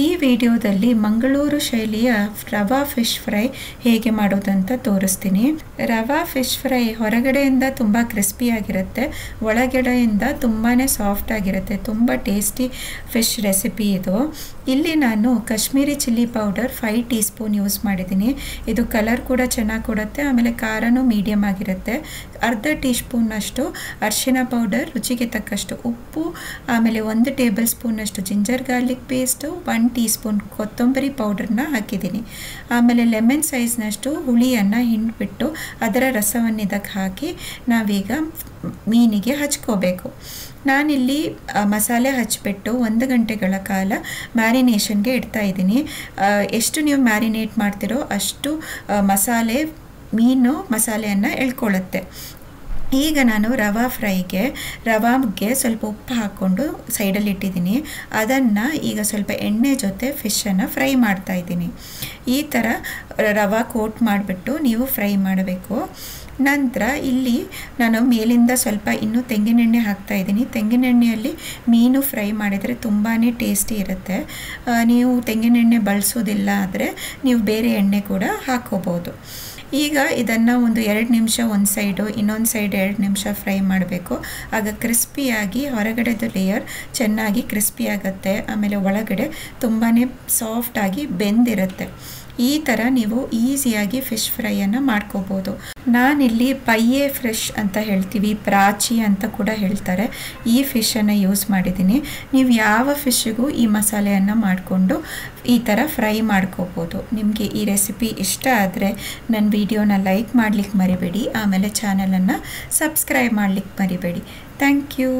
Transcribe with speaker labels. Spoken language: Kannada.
Speaker 1: ಈ ವಿಡಿಯೋದಲ್ಲಿ ಮಂಗಳೂರು ಶೈಲಿಯ ರವಾ ಫಿಶ್ ಫ್ರೈ ಹೇಗೆ ಮಾಡೋದಂತ ತೋರಿಸ್ತೀನಿ. ರವಾ ಫಿಶ್ ಫ್ರೈ ಹೊರಗಡೆಯಿಂದ ತುಂಬ ಕ್ರಿಸ್ಪಿ ಆಗಿರುತ್ತೆ, ಒಳಗಡೆಯಿಂದ ತುಂಬಾ ಸಾಫ್ಟ್ ಆಗಿರುತ್ತೆ. ತುಂಬ ಟೇಸ್ಟಿ ಫಿಶ್ ರೆಸಿಪಿ ಇದು. ಇಲ್ಲಿ ನಾನು Kashmiri chilli powder 5 tea spoon use ಮಾಡಿದ್ದೀನಿ. ಇದು ಕಲರ್ ಕೂಡ ಚೆನ್ನಾಗಿ ಕೊಡುತ್ತೆ, ಆಮೇಲೆ ಖಾರನೂ ಮೀಡಿಯಮ್ ಆಗಿರುತ್ತೆ. ಅರ್ಧ ಟೀ ಸ್ಪೂನಷ್ಟು ಅರಿಶಿನ ಪೌಡರ್, ರುಚಿಗೆ ತಕ್ಕಷ್ಟು ಉಪ್ಪು, ಆಮೇಲೆ 1 ಟೇಬಲ್ ಸ್ಪೂನಷ್ಟು ginger garlic paste, 1 tea spoon ಕೊತ್ತಂಬರಿ ಪೌಡರ್ನ ಹಾಕಿದ್ದೀನಿ. ಆಮೇಲೆ ಲೆಮನ್ ಸೈಜ್ನಷ್ಟು ಹುಳಿಯನ್ನು ಹಿಂಡ್ಬಿಟ್ಟು ಅದರ ರಸವನ್ನು ಇದಕ್ಕೆ ಹಾಕಿ ನಾವೀಗ ಮೀನಿಗೆ ಹಚ್ಕೋಬೇಕು. ನಾನಿಲ್ಲಿ ಮಸಾಲೆ ಹಚ್ಚಿಬಿಟ್ಟು 1 ಗಂಟೆಗಳ ಕಾಲ ಮ್ಯಾರಿನೇಷನ್ಗೆ ಇಡ್ತಾ ಇದ್ದೀನಿ. ಎಷ್ಟು ನೀವು ಮ್ಯಾರಿನೇಟ್ ಮಾಡ್ತಿರೋ ಅಷ್ಟು ಮೀನು ಮಸಾಲೆಯನ್ನು ಎಳ್ಕೊಳ್ಳುತ್ತೆ. ಈಗ ನಾನು ರವಾ ಫ್ರೈಗೆ ರವಾಗೆ ಸ್ವಲ್ಪ ಉಪ್ಪು ಹಾಕ್ಕೊಂಡು ಸೈಡಲ್ಲಿ ಇಟ್ಟಿದ್ದೀನಿ. ಅದನ್ನು ಈಗ ಸ್ವಲ್ಪ ಎಣ್ಣೆ ಜೊತೆ ಫಿಶನ್ನು ಫ್ರೈ ಮಾಡ್ತಾ ಇದ್ದೀನಿ. ಈ ಥರ ರವಾ ಕೋಟ್ ಮಾಡಿಬಿಟ್ಟು ನೀವು ಫ್ರೈ ಮಾಡಬೇಕು. ನಂತರ ಇಲ್ಲಿ ನಾನು ಮೇಲಿಂದ ಸ್ವಲ್ಪ ಇನ್ನೂ ತೆಂಗಿನೆಣ್ಣೆ ಹಾಕ್ತಾ ಇದ್ದೀನಿ. ತೆಂಗಿನೆಣ್ಣೆಯಲ್ಲಿ ಮೀನು ಫ್ರೈ ಮಾಡಿದರೆ ತುಂಬಾ ಟೇಸ್ಟಿ ಇರುತ್ತೆ. ನೀವು ತೆಂಗಿನೆಣ್ಣೆ ಬಳಸೋದಿಲ್ಲ ಆದರೆ ನೀವು ಬೇರೆ ಎಣ್ಣೆ ಕೂಡ ಹಾಕ್ಕೋಬೋದು. ಈಗ ಇದನ್ನು ಒಂದು 2 ನಿಮಿಷ ಒಂದು ಸೈಡು, ಇನ್ನೊಂದು ಸೈಡ್ 2 ನಿಮಿಷ ಫ್ರೈ ಮಾಡಬೇಕು. ಆಗ ಕ್ರಿಸ್ಪಿಯಾಗಿ ಹೊರಗಡೆದು ಲೇಯರ್ ಚೆನ್ನಾಗಿ ಕ್ರಿಸ್ಪಿ ಆಗುತ್ತೆ, ಆಮೇಲೆ ಒಳಗಡೆ ತುಂಬಾ ಸಾಫ್ಟಾಗಿ ಬೆಂದಿರುತ್ತೆ. ಈ ಥರ ನೀವು ಈಸಿಯಾಗಿ ಫಿಶ್ ಫ್ರೈಯನ್ನು ಮಾಡ್ಕೋಬೋದು. ನಾನಿಲ್ಲಿ ಪೈಯೆ ಫ್ರೆಶ್ ಅಂತ ಹೇಳ್ತೀವಿ, ಪ್ರಾಚಿ ಅಂತ ಕೂಡ ಹೇಳ್ತಾರೆ, ಈ ಫಿಶನ್ನು ಯೂಸ್ ಮಾಡಿದ್ದೀನಿ. ನೀವು ಯಾವ ಫಿಶ್ಶಿಗೂ ಈ ಮಸಾಲೆಯನ್ನು ಮಾಡಿಕೊಂಡು ಈ ಥರ ಫ್ರೈ ಮಾಡ್ಕೋಬೋದು. ನಿಮಗೆ ಈ ರೆಸಿಪಿ ಇಷ್ಟ ಆದರೆ ನನ್ನ ವಿಡಿಯೋನ ಲೈಕ್ ಮಾಡಲಿಕ್ಕೆ ಮರಿಬೇಡಿ, ಆಮೇಲೆ ಚಾನಲನ್ನು ಸಬ್ಸ್ಕ್ರೈಬ್ ಮಾಡಲಿಕ್ಕೆ ಮರಿಬೇಡಿ. Thank you.